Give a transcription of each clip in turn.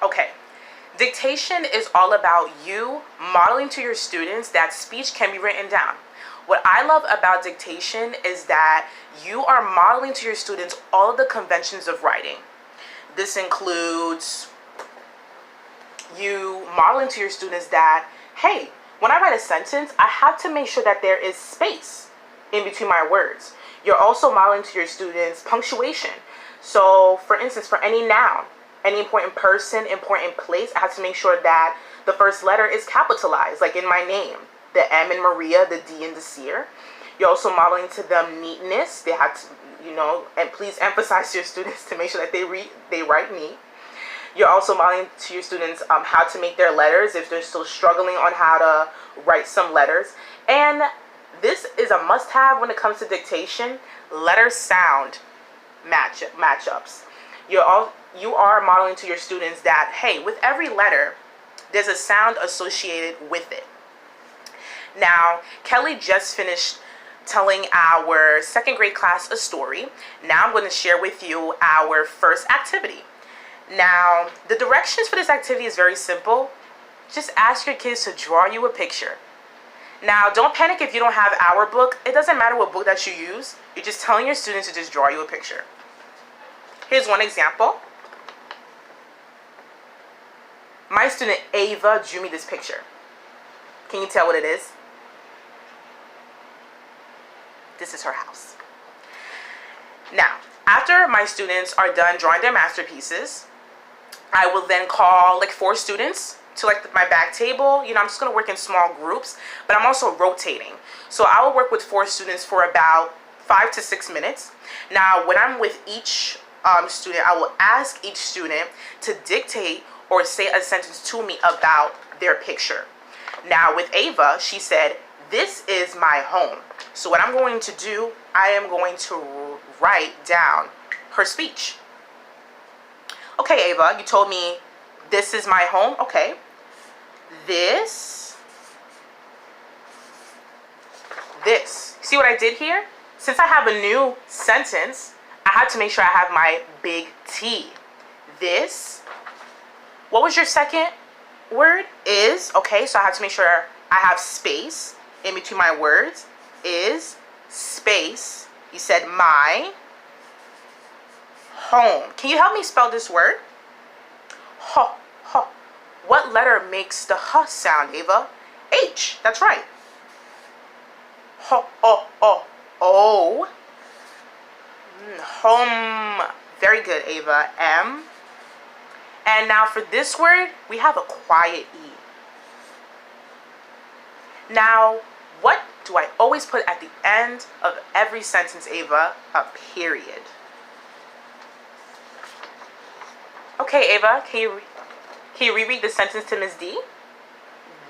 Okay, dictation is all about you modeling to your students that speech can be written down. What I love about dictation is that you are modeling to your students all of the conventions of writing. This includes you modeling to your students that, hey, when I write a sentence, I have to make sure that there is space in between my words. You're also modeling to your students punctuation. So, for instance, for any noun, any important person, important place, I have to make sure that the first letter is capitalized, like in my name, the M in Maria, the D in Desir. You're also modeling to them neatness. They have to, and please emphasize to your students to make sure that they write neat. You're also modeling to your students how to make their letters if they're still struggling on how to write some letters. And this is a must-have when it comes to dictation: letter sound matchups. You are modeling to your students that, hey, with every letter, there's a sound associated with it. Now, Kelly just finished telling our second grade class a story. Now I'm going to share with you our first activity. Now, the directions for this activity is very simple. Just ask your kids to draw you a picture. Now, don't panic if you don't have our book. It doesn't matter what book that you use. You're just telling your students to just draw you a picture. Here's one example. My student Ava drew me this picture. Can you tell what it is? This is her house. Now, after my students are done drawing their masterpieces, I will then call like 4 students to like my back table. I'm just going to work in small groups, but I'm also rotating. So I will work with 4 students for about 5 to 6 minutes. Now, when I'm with each student, I will ask each student to dictate or say a sentence to me about their picture. Now, with Ava, she said, "This is my home." So what I'm going to do, I am going to write down her speech. Okay, Ava, you told me this is my home. Okay. This. See what I did here? Since I have a new sentence, I have to make sure I have my big T. This. What was your second word? Is. Okay, so I have to make sure I have space in between my words. Is, space. You said my home. Can you help me spell this word? Ho, ho. What letter makes the H sound, Ava? H. That's right. Ho, oh, oh, oh. Home. Very good, Ava. M. And now for this word, we have a quiet E. Now, what do I always put at the end of every sentence, Ava? A period. Okay, Ava, can you reread the sentence to Ms. D?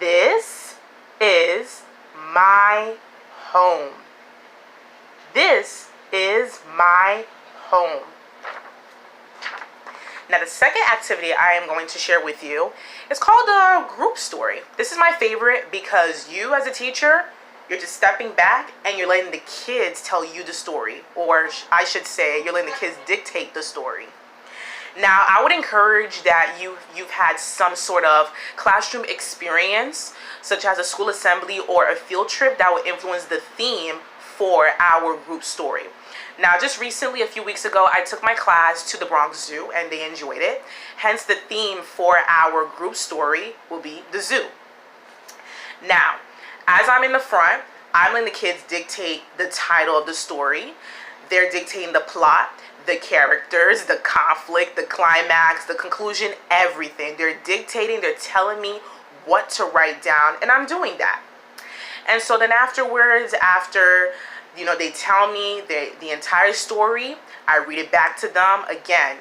This is my home. This is my home. Now, the second activity I am going to share with you is called a group story. This is my favorite because you as a teacher, you're just stepping back and you're letting the kids tell you the story. Or I should say, you're letting the kids dictate the story. Now, I would encourage that you've had some sort of classroom experience, such as a school assembly or a field trip that would influence the theme for our group story. Now, just recently, a few weeks ago, I took my class to the Bronx Zoo and they enjoyed it. Hence, the theme for our group story will be the zoo. Now, as I'm in the front, I'm letting the kids dictate the title of the story. They're dictating the plot, the characters, the conflict, the climax, the conclusion, everything. They're dictating, they're telling me what to write down, and I'm doing that. And so then afterwards, after they tell me the entire story, I read it back to them again,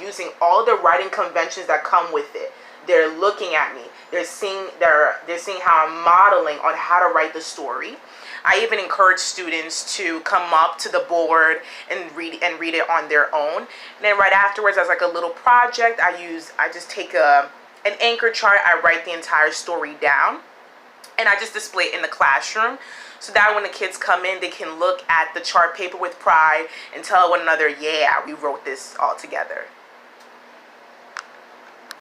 using all the writing conventions that come with it. They're looking at me. They're seeing how I'm modeling on how to write the story. I even encourage students to come up to the board and read it on their own. And then right afterwards, as like a little project, I just take an anchor chart. I write the entire story down, and I just display it in the classroom, so that when the kids come in, they can look at the chart paper with pride and tell one another, yeah, we wrote this all together.